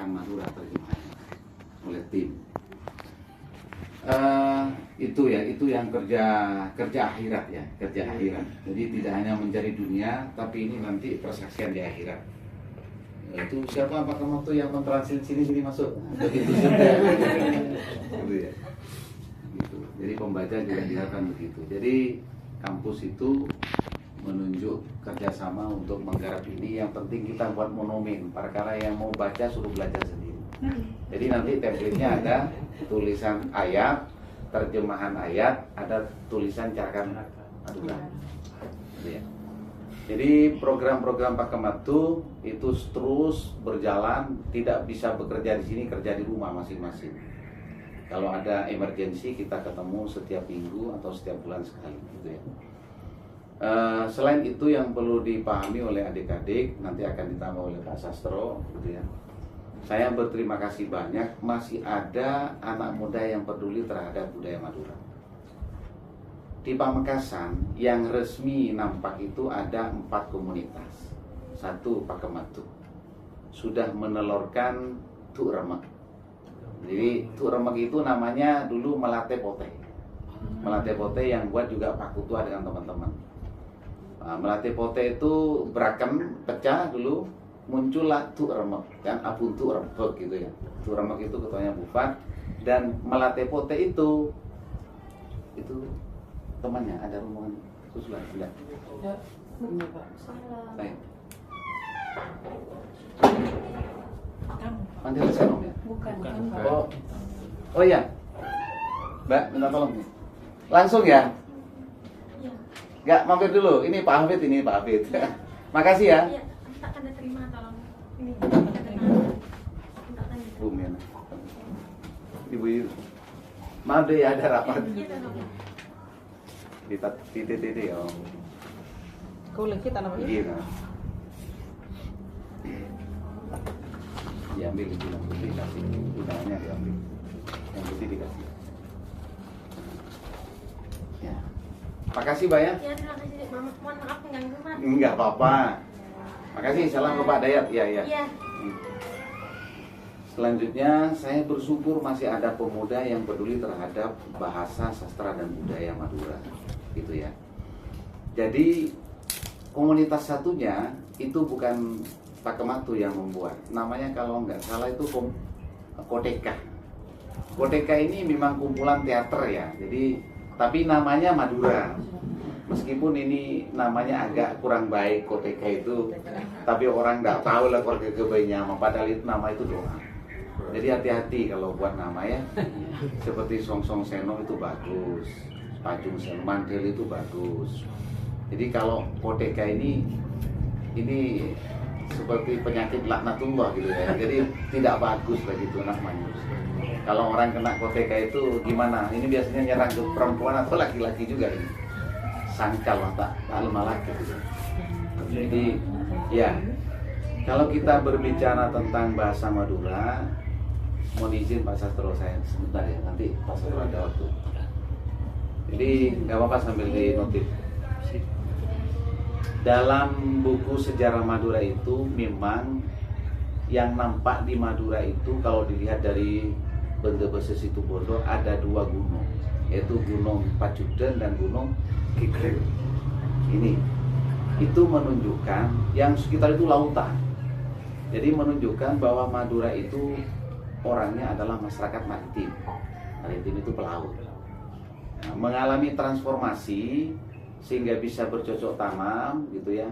Pamekasan Madura terjemahannya oleh tim. Itu yang kerja akhirat ya, kerja akhirat. Jadi tidak hanya mencari dunia, tapi ini nanti persaksian di akhirat. Itu siapa Pak Kamu tuh yang mentransit sini masuk begitu surga. Gitu ya. Gitu. Jadi pembaca juga diharapkan begitu. Jadi kampus itu menunjuk kerjasama untuk menggarap ini. Yang penting kita buat monumen. Perkara yang mau baca suruh belajar sendiri. Jadi nanti template-nya ada tulisan ayat, terjemahan ayat, ada tulisan carakan Madura. Gitu ya. Jadi program-program Pak Kematu itu terus berjalan, tidak bisa bekerja di sini, kerja di rumah masing-masing. Kalau ada emergensi kita ketemu setiap minggu atau setiap bulan sekali, gitu ya. Selain itu yang perlu dipahami oleh adik-adik, nanti akan ditambah oleh Pak Sastro, gitu ya. Saya berterima kasih banyak, masih ada anak muda yang peduli terhadap budaya Madura. Di Pamekasan yang resmi nampak itu ada 4 komunitas. 1 Pak Kematu sudah menelurkan Tuk Remek. Jadi Tuk Remek itu namanya dulu Melate Pote. Melate Pote yang buat juga Pak Kutua dengan teman-teman. Melate Pote itu berakem pecah dulu, muncullah Tuk Remek dan Abun Tuk Remek gitu ya. Tuk Remek itu ketuanya Bufat, dan Melate Pote itu temannya ada rombongan susulan tidak? Ya, ini Pak. Baik. Kamu. Mandiri Senom ya? Bukan. Oh iya. Mbak, minta tolong nih. Langsung ya? Iya. Enggak, mampir dulu. Ini Pak Hafid, ini Pak Hafid. Makasih ya. Iya, minta tanda terima tolong. Ini tanda terima. Minta tanda. Bu Miana. Ibu, maaf deh ya, ada rapat. Iya, tolong. Di titik ya. Kulit kita namanya. Iya. Diambil itu yang putih dikasih, undangannya diambil, yang putih dikasih. Ya. Makasih Mbak ya. Ya, terima kasih. Mohon maaf mengganggu, Mas. Enggak apa-apa. Makasih, salam ke Pak Dayat. Iya. Iya. Selanjutnya saya bersyukur masih ada pemuda yang peduli terhadap bahasa, sastra dan budaya Madura, gitu ya. Jadi komunitas satunya itu bukan Pak Kematu yang membuat, namanya kalau nggak salah itu Koteka. Koteka ini memang kumpulan teater ya, jadi tapi namanya Madura. Meskipun ini namanya agak kurang baik Koteka itu, tapi orang nggak tahu lah keluarga kebayanya, padahal itu nama itu doang. Jadi hati-hati kalau buat nama ya. Seperti Song Seno itu bagus, Pajung Seno Mantel itu bagus. Jadi kalau Koteka ini seperti penyakit laknatullah gitu ya. Jadi tidak bagus begitu namanya. Kalau orang kena Koteka itu gimana? Ini biasanya nyerang ke perempuan atau laki-laki juga ini. Sangkal tak al-malak gitu. Jadi ya, kalau kita berbicara tentang bahasa Madura, mohon izin Pak Sastro saya sebentar ya, nanti Pak Sastro ada waktu. Jadi nggak apa-apa sambil dinotif. Dalam buku sejarah Madura itu memang yang nampak di Madura itu kalau dilihat dari Bendebese Situbondo ada 2 gunung, yaitu Gunung Pacudan dan Gunung Kikril. Ini itu menunjukkan yang sekitar itu lautan. Jadi menunjukkan bahwa Madura itu orangnya adalah masyarakat maritim. Maritim itu pelaut. Nah, mengalami transformasi sehingga bisa bercocok tanam gitu ya.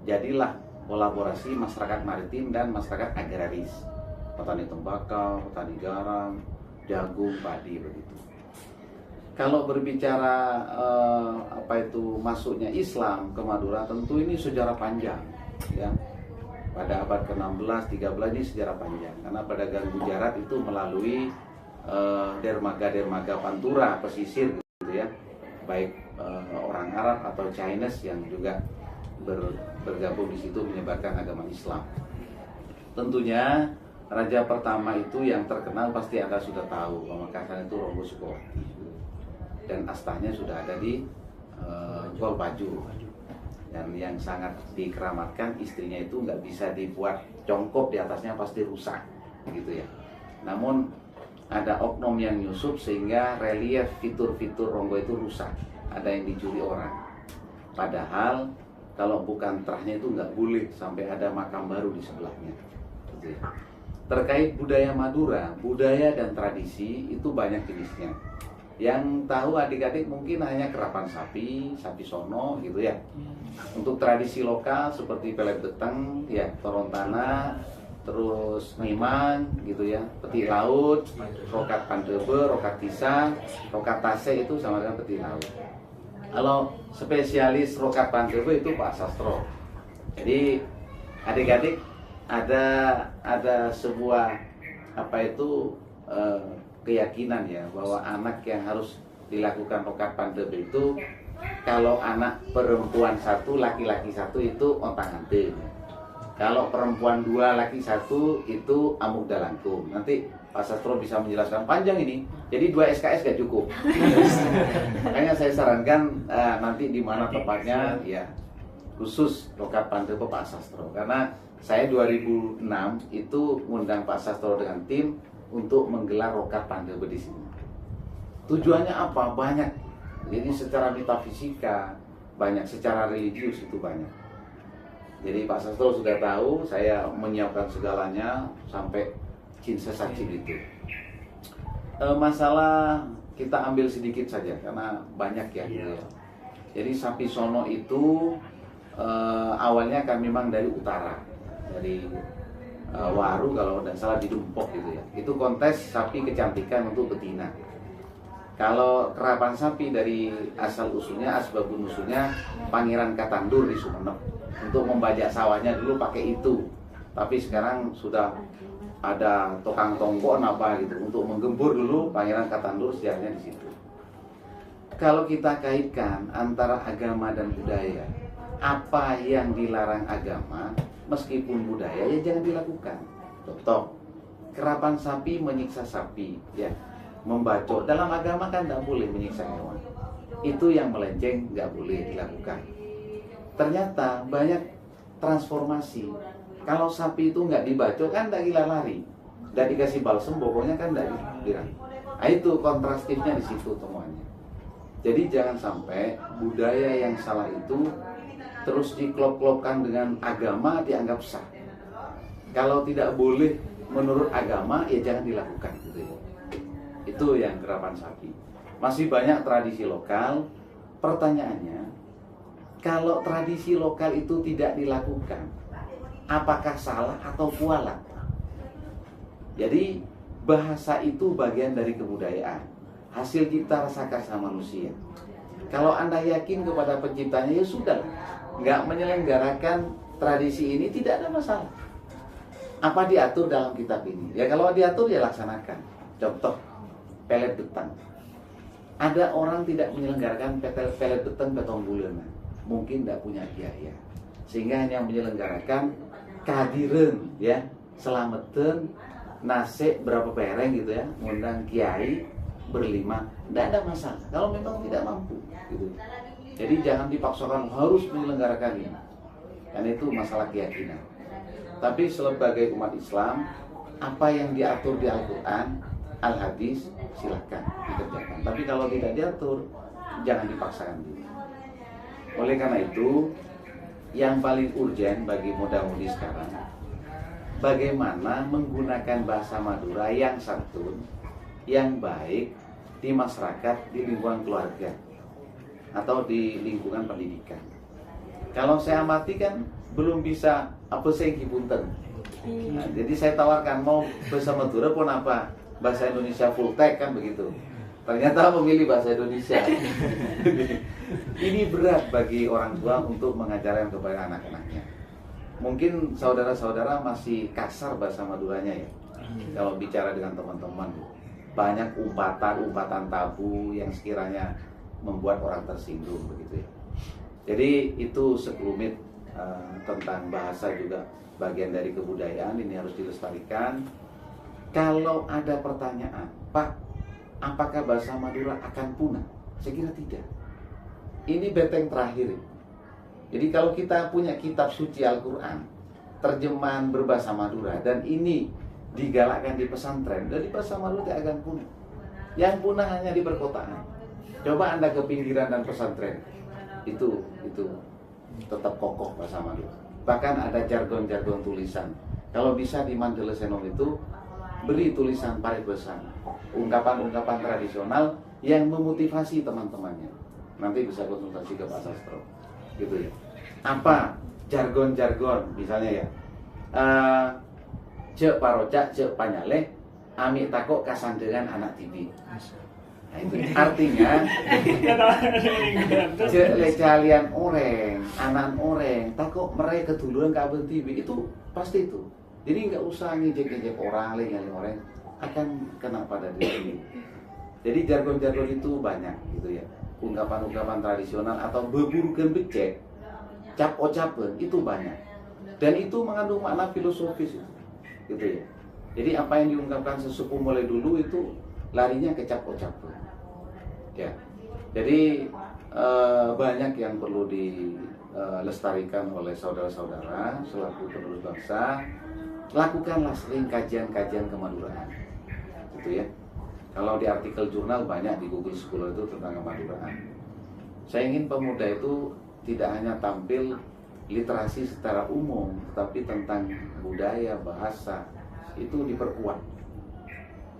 Jadilah kolaborasi masyarakat maritim dan masyarakat agraris. Petani tembakau, petani garam, jagung, padi begitu. Kalau berbicara masuknya Islam ke Madura, tentu ini sejarah panjang ya. Pada abad ke-16, 13 ini sejarah panjang. Karena pedagang Gujarat itu melalui dermaga-dermaga Pantura, pesisir gitu ya. Baik orang Arab atau Chinese yang juga bergabung di situ menyebarkan agama Islam. Tentunya raja pertama itu yang terkenal pasti Anda sudah tahu, Pamekasan itu Ronggo Sukowati. Dan astanya sudah ada di Golpaju. Dan yang sangat dikeramatkan, istrinya itu nggak bisa dibuat congkok di atasnya, pasti rusak. gitu ya. Namun ada oknum yang nyusup sehingga relief fitur-fitur Ronggo itu rusak, ada yang dicuri orang. Padahal kalau bukan terahnya itu nggak boleh sampai ada makam baru di sebelahnya gitu ya. Terkait budaya Madura, budaya dan tradisi itu banyak jenisnya. Yang tahu adik-adik mungkin hanya kerapan sapi, sapi sono gitu ya. Untuk tradisi lokal seperti pelet beteng, ya torontana, terus memang gitu ya, peti laut, rokat pandebe, rokat tisa, rokat tase itu sama dengan peti laut. Kalau spesialis rokat pandebe itu Pak Sastro. Jadi adik-adik ada sebuah apa itu keyakinan ya bahwa anak yang harus dilakukan rokat pandebe itu kalau anak perempuan satu laki-laki satu itu ontang-anting, kalau perempuan dua laki satu itu amuk dalangkum. Nanti Pak Sastro bisa menjelaskan panjang ini, jadi 2 SKS gak cukup. Makanya saya sarankan nanti di mana tepatnya ya khusus rokat pandebe Pak Sastro, karena saya 2006 itu ngundang Pak Sastro dengan tim untuk menggelar rokat pandebe di sini. Tujuannya apa? Banyak. Jadi secara metafisika banyak, secara religius itu banyak. Jadi Pak Sastro sudah tahu saya menyiapkan segalanya sampai jin sesacin itu. Masalah kita ambil sedikit saja karena banyak ya. Gitu ya. Jadi sapi sono itu awalnya kan memang dari utara, dari Waru kalau tidak salah di Dumpok gitu ya. Itu kontes sapi kecantikan untuk betina. Kalau kerapan sapi dari asal usulnya, asbabun usulnya Pangeran Katandur di Sumenep. Untuk membajak sawahnya dulu pakai itu. Tapi sekarang sudah ada tukang tongkon apa gitu. Untuk menggembur dulu Pangeran Katandur sejatinya di situ. Kalau kita kaitkan antara agama dan budaya, apa yang dilarang agama meskipun budaya ya jangan dilakukan. Contoh, kerapan sapi menyiksa sapi, ya, membacok. Dalam agama kan tidak boleh menyiksa hewan. Itu yang melenceng nggak boleh dilakukan. Ternyata banyak transformasi. Kalau sapi itu nggak dibacok kan tidak gila lari, nggak dikasih balsem, pokoknya kan tidak dirang. Nah, itu kontrastifnya di situ semuanya. Jadi jangan sampai budaya yang salah itu terus diklop-klopkan dengan agama dianggap sah. Kalau tidak boleh menurut agama ya jangan dilakukan gitu ya. Itu yang kerapan sapi. Masih banyak tradisi lokal. Pertanyaannya, kalau tradisi lokal itu tidak dilakukan, apakah salah atau kualat? Jadi bahasa itu bagian dari kebudayaan, hasil cipta rasa karsa manusia. Kalau Anda yakin kepada penciptanya ya sudah, nggak menyelenggarakan tradisi ini tidak ada masalah. Apa diatur dalam kitab ini? Ya kalau diatur ya laksanakan. Contoh, pelet betang. Ada orang tidak menyelenggarakan pelet betang betong bulenan, mungkin tidak punya biaya, sehingga hanya menyelenggarakan kehadiran ya, selamatan nasi berapa pereng gitu ya, ngundang kiai berlima, tidak ada masalah. Kalau memang tidak mampu gitu. Jadi jangan dipaksakan harus menyelenggarakan ini, karena itu masalah keyakinan. Tapi sebagai umat Islam, apa yang diatur di Al-Quran, Al-Hadis, silahkan dikerjakan. Tapi kalau tidak diatur, jangan dipaksakan dulu. Oleh karena itu, yang paling urgen bagi muda-mudi sekarang, bagaimana menggunakan bahasa Madura yang santun, yang baik di masyarakat, di lingkungan keluarga, atau di lingkungan pendidikan. Kalau saya amati kan belum bisa apa saya punten. Nah, jadi saya tawarkan mau bahasa Madura pun apa bahasa Indonesia full tech kan begitu. Ternyata memilih bahasa Indonesia. Ini berat bagi orang tua untuk mengajarkan kepada anak-anaknya. Mungkin saudara-saudara masih kasar bahasa Maduranya ya. Kalau bicara dengan teman-teman, banyak umpatan tabu yang sekiranya membuat orang tersinggung begitu ya. Jadi itu sekelumit tentang bahasa juga bagian dari kebudayaan, ini harus dilestarikan. Kalau ada pertanyaan, Pak, apakah bahasa Madura akan punah? Saya kira tidak. Ini benteng terakhir. Jadi kalau kita punya kitab suci Al-Quran, terjemahan berbahasa Madura, dan ini digalakkan di pesantren, dari bahasa Madura tidak akan punah. Yang punah hanya di perkotaan. Coba Anda ke pinggiran dan pesantren, itu tetap kokoh bahasa Madura. Bahkan ada jargon-jargon tulisan. Kalau bisa di Mandele Senom itu beri tulisan paribasan, ungkapan-ungkapan tradisional yang memotivasi teman-temannya. Nanti bisa konsultasi ke Pak Sastro, gitu ya. Apa jargon-jargon, misalnya ya, cek parocak, cek panyale, amik takok kasandengan anak TV. Nah, itu artinya cek lecalian orang, anak orang, takok mereka keduluan kabel TV, itu pasti itu. Jadi nggak usah ngejek-ngejek orang, lengalin orang, akan kena pada diri. Jadi jargon-jargon itu banyak, gitu ya. Ungkapan-ungkapan tradisional atau beburukan becek, cap-ocapan itu banyak. Dan itu mengandung makna filosofis, gitu ya. Jadi apa yang diungkapkan sesepuh mulai dulu itu larinya ke cap-ocapan. Ya. Jadi banyak yang perlu dilestarikan oleh saudara-saudara selaku penerus bangsa. Lakukanlah sering kajian-kajian kemaduraan, gitu ya. Kalau di artikel jurnal banyak di Google Scholar itu tentang kemaduraan. Saya ingin pemuda itu tidak hanya tampil literasi secara umum, tetapi tentang budaya, bahasa itu diperkuat.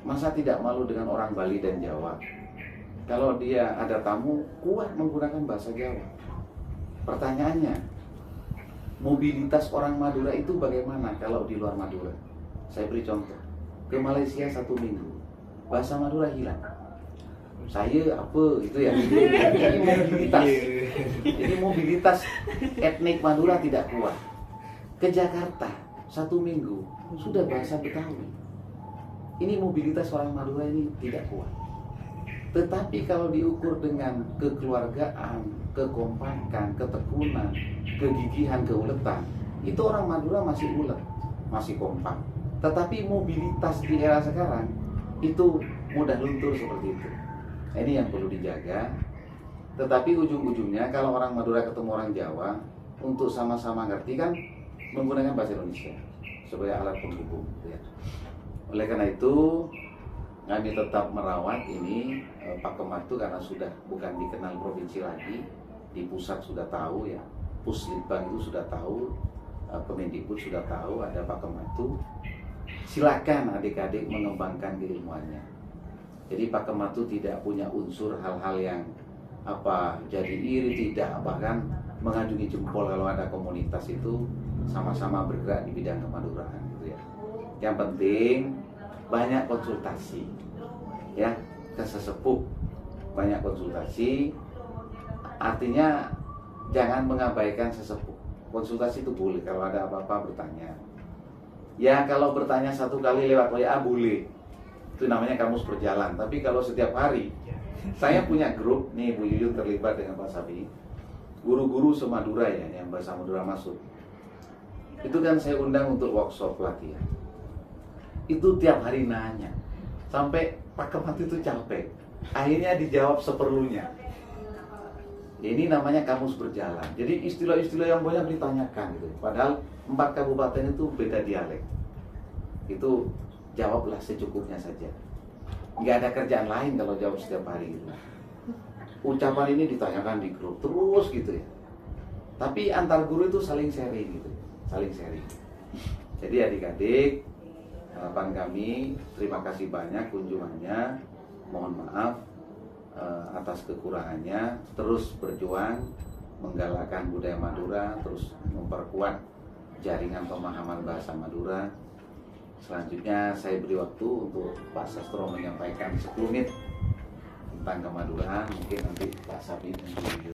Masa tidak malu dengan orang Bali dan Jawa? Kalau dia ada tamu, kuat menggunakan bahasa Jawa. Pertanyaannya, mobilitas orang Madura itu bagaimana kalau di luar Madura? Saya beri contoh. Ke Malaysia 1 minggu, bahasa Madura hilang. Saya apa gitu ya. Jadi mobilitas. Jadi mobilitas etnik Madura tidak kuat. Ke Jakarta 1 minggu sudah bahasa Betawi. Ini mobilitas orang Madura ini tidak kuat. Tetapi kalau diukur dengan kekeluargaan, kekompakan, ketekunan, kegigihan, keuletan, itu orang Madura masih ulet, masih kompak. Tetapi mobilitas di era sekarang itu mudah luntur seperti itu. Ini yang perlu dijaga. Tetapi ujung-ujungnya kalau orang Madura ketemu orang Jawa, untuk sama-sama ngerti kan menggunakan bahasa Indonesia sebagai alat penghubung. Ya. Oleh karena itu kami tetap merawat ini Pak Kematu karena sudah bukan dikenal provinsi lagi, di pusat sudah tahu ya, Puslitbang itu sudah tahu, Kemendikbud sudah tahu ada Pak Kematu. Silakan adik-adik mengembangkan keilmuannya. Jadi Pak Kematu tidak punya unsur hal-hal yang jadi iri, tidak, bahkan mengajungi jempol kalau ada komunitas itu sama-sama bergerak di bidang kemaduraan gitu ya. Yang penting banyak konsultasi ya ke sesepuh, banyak konsultasi, artinya jangan mengabaikan sesepuh. Konsultasi itu boleh, kalau ada apa-apa bertanya ya. Kalau bertanya 1 kali lewat WA boleh, itu namanya kamus berjalan. Tapi kalau setiap hari, saya punya grup nih, Bu Yuyun terlibat dengan Pak Sabi, guru-guru semadura ya yang bahasa Madura masuk, itu kan saya undang untuk workshop pelatihan. Itu tiap hari nanya, sampai Pak Kematu itu capek. Akhirnya dijawab seperlunya. Ini namanya kamus berjalan. Jadi istilah-istilah yang banyak ditanyakan gitu. Padahal 4 kabupaten itu beda dialek. Itu jawablah secukupnya saja. Nggak ada kerjaan lain kalau jawab setiap hari gitu. Ucapan ini ditanyakan di grup terus gitu ya. Tapi antar guru itu saling sharing gitu, saling sharing. Jadi adik-adik, harapan kami, terima kasih banyak kunjungannya. Mohon maaf atas kekurangannya. Terus berjuang menggalakkan budaya Madura, terus memperkuat jaringan pemahaman bahasa Madura. Selanjutnya saya beri waktu untuk Pak Sastro menyampaikan 10 menit tentang kemaduraan. Mungkin nanti Pak Sabi